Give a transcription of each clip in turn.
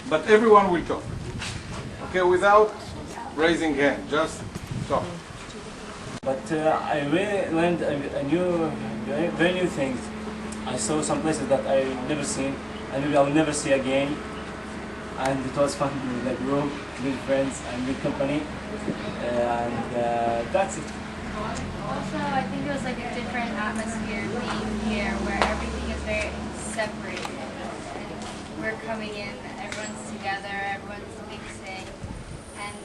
but everyone will talk. Okay, without raising hand, just talk. But I really learned a new, very new things. I saw some places that I've never seen, and maybe I'll never see again. And it was fun to like grow, meet friends, and meet company. And that's it. Also, I think it was like a different atmosphere being here, where everything is very separated. And we're coming in, everyone's together, everyone's mixing, and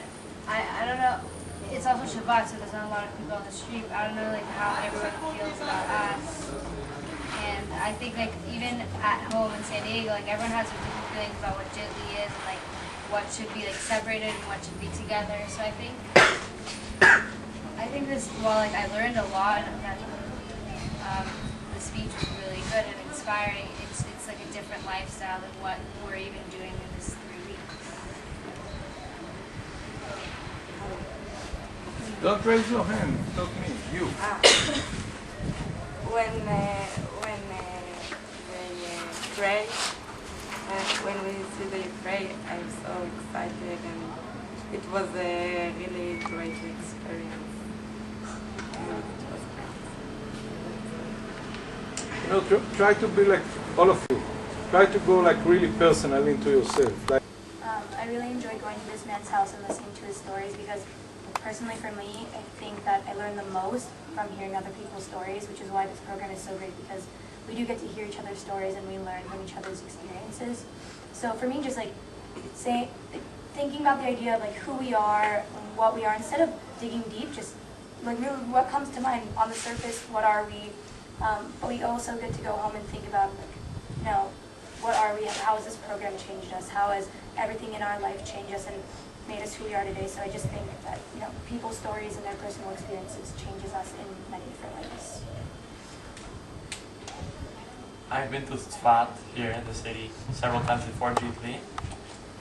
I don't know. It's also Shabbat, so there's not a lot of people on the street. I don't know like how everyone feels about us. And I think like even at home in San Diego, like everyone has different feelings about what jtli is and like what should be like separated and what should be together. So I think this, while like I learned a lot and that the speech was really good and inspiring, it's like a different lifestyle than what we're even doing in this 3 weeks. Don't raise your hand, not me, you. When they pray, when we see they pray, I'm so excited, and it was a really great experience. And it was great. You know, try to be like all of you. Try to go like really personal into yourself. Like, I really enjoy going to this man's house and listening to his stories because personally for me, I think that I learn the most from hearing other people's stories, which is why this program is so great because we do get to hear each other's stories and we learn from each other's experiences. So for me, just like thinking about the idea of like who we are and what we are, instead of digging deep, just like really what comes to mind on the surface, what are we? But we also get to go home and think about like, you know, what are we? How has this program changed us? How has everything in our life changed us and made us who we are today? So I just think that, you know, people's stories and their personal experiences changes us in many different ways. I've been to Tzfat here in the city several times before jtli,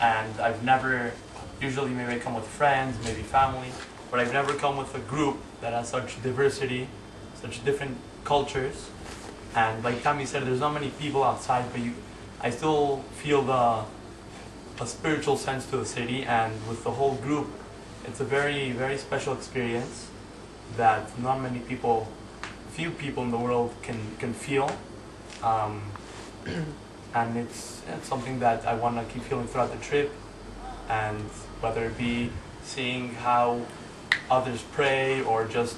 and I've never, usually maybe I come with friends, maybe family, but I've never come with a group that has such diversity, such different cultures. And like Tammy said, there's not many people outside, but I still feel a spiritual sense to the city, and with the whole group, it's a very, very special experience that not many people, few people in the world can feel. And it's something that I want to keep feeling throughout the trip, and whether it be seeing how others pray or just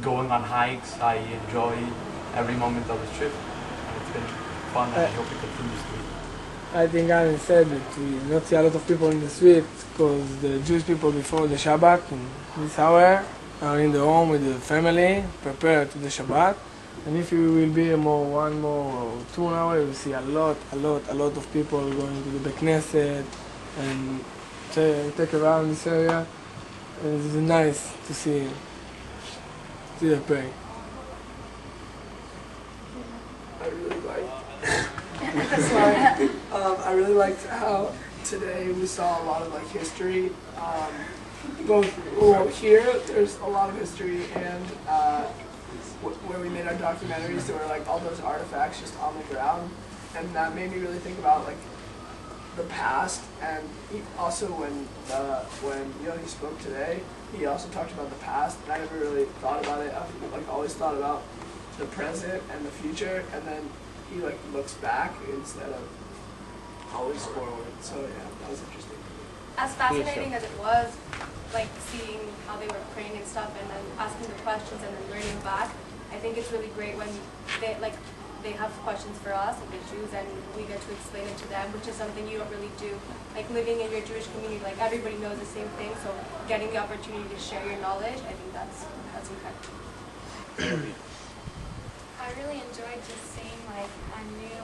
going on hikes, I enjoy every moment of this trip, and it's been fun, and I hope it continues to be. I think Alan said that we not see a lot of people in the street because the Jewish people before the Shabbat in this hour are in the home with the family, prepared to the Shabbat. And if you will be one more or 2 hours, you will see a lot of people going to the Beit Knesset and take around this area. And it's nice to see them pray. I really liked how today we saw a lot of like history. Both here, there's a lot of history, and where we made our documentaries, there were like all those artifacts just on the ground, and that made me really think about like the past. And also when Yoni spoke today, he also talked about the past, and I never really thought about it. I've like always thought about the present and the future, and then he like looks back instead of always forward. So yeah, that was interesting. As fascinating as it was, like seeing how they were praying and stuff, and then asking the questions and then learning back, I think it's really great when they have questions for us, like the Jews, and we get to explain it to them, which is something you don't really do. Like living in your Jewish community, like everybody knows the same thing, so getting the opportunity to share your knowledge, I think that's incredible. I really enjoyed just seeing like a new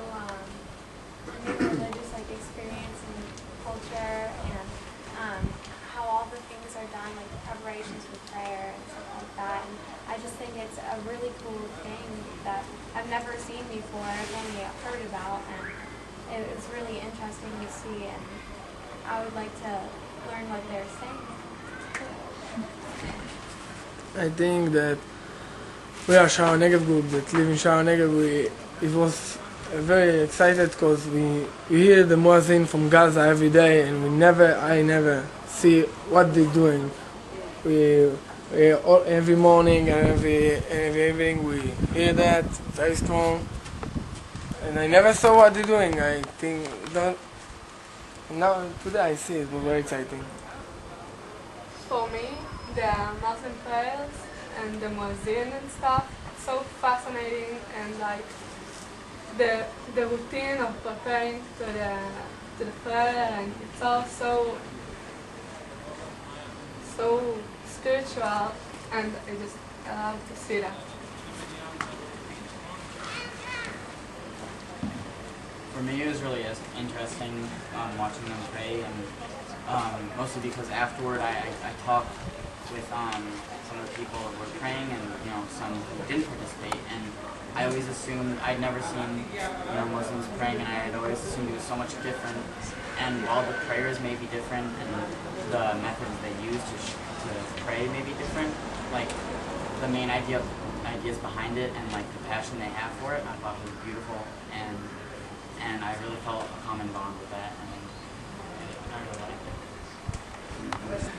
religious like experience and culture, and how all the things are done, like the preparations for prayer and stuff like that. And I just think it's a really cool thing that I've never seen before. I've only heard about, and it's really interesting to see. And I would like to learn what they're saying. I think that we are Sha'ar Negev group that live in Sha'ar Negev. It was very excited because we hear the muezzin from Gaza every day, and I never see what they're doing. Every morning and every evening we hear that very strong, and I never saw what they're doing. I think now today I see it was very exciting. For me, the Muslim prayers and the muezzin and stuff, so fascinating, and like the routine of preparing to the prayer, and it's all so spiritual, and I love to see that. For me, it was really interesting watching them pray, and mostly because afterward I talked with some of the people who were praying, and some who didn't participate, and I always assumed I'd never seen Muslims praying, and I had always assumed it was so much different. And while the prayers may be different and the methods they use to pray may be different, like the main ideas behind it and like the passion they have for it, I thought was beautiful, and I really felt a common bond with that, and I really liked it.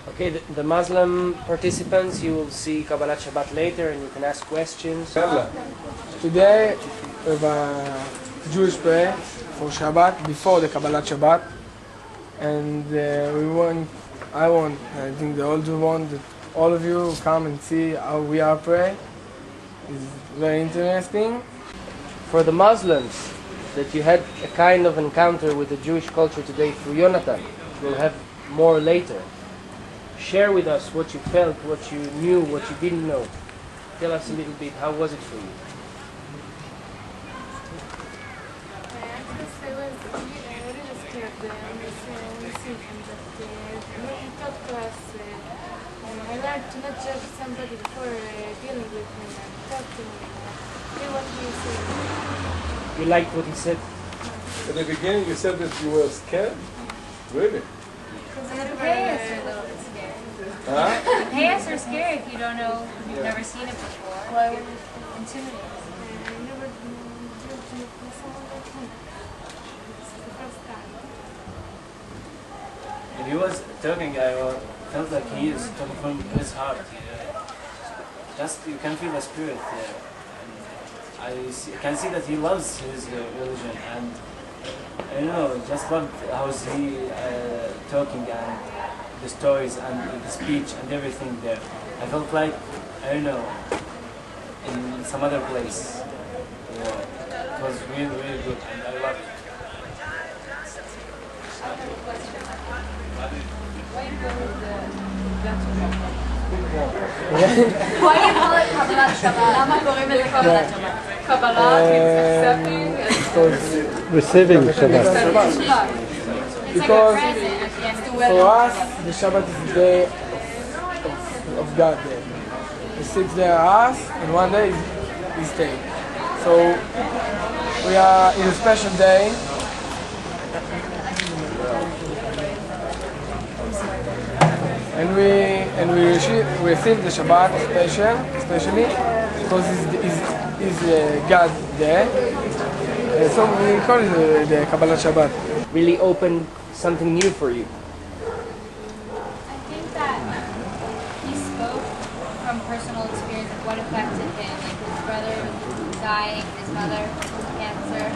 Okay, the Muslim participants, you will see Kabbalat Shabbat later, and you can ask questions. Today we have a Jewish prayer for Shabbat before the Kabbalat Shabbat, and I think the older want that all of you come and see how we are praying. It's very interesting. For the Muslims, that you had a kind of encounter with the Jewish culture today through Yonatan, we'll have more later. Share with us what you felt, what you knew, what you didn't know. Tell us a little bit, how was it for you? I learned to not judge somebody before dealing with him and talk to him and hear what he said. You liked what he said? At the beginning you said that you were scared? Really? The payas are a little bit scary. Huh? The payas are scary if you don't know, if you've never seen it before. Why would it intimidate? I never judged someone like him. It's the first time. When he was talking, I felt like he is talking from his heart. Just you can feel the spirit there. I can see that he loves his religion, and I just loved how he talking and the stories and the speech and everything there. I felt like in some other place. It was really, really good, and I loved it. Why do you call it Kabbalat Shabbat? למה קוראים לזה קבלת שבת? Kabbalah means accepting and receiving Shabbat. Because for us, the Shabbat is the day of God Day. The 6th day are us, and one day is His day. So we are in a special day. And we receive the Shabbat especially because it's God Day. So we call it the Kabbalat Shabbat. Really opened something new for you. I think that he spoke from personal experience of what affected him. Like his brother was dying, his mother cancer,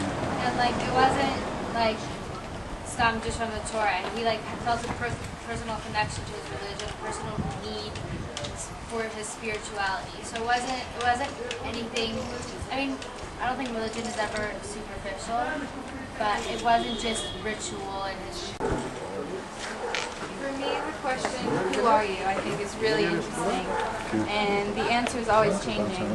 and like it wasn't like stem just from the Torah. And he like felt a personal connection to his religion, a personal need for his spirituality. So it wasn't anything. I mean, I don't think religion is ever superficial, but it wasn't just ritual and his. For me, the question, who are you, I think is really interesting, and the answer is always changing.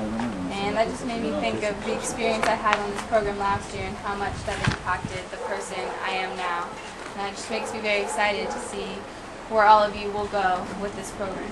And that just made me think of the experience I had on this program last year and how much that impacted the person I am now. And that just makes me very excited to see where all of you will go with this program.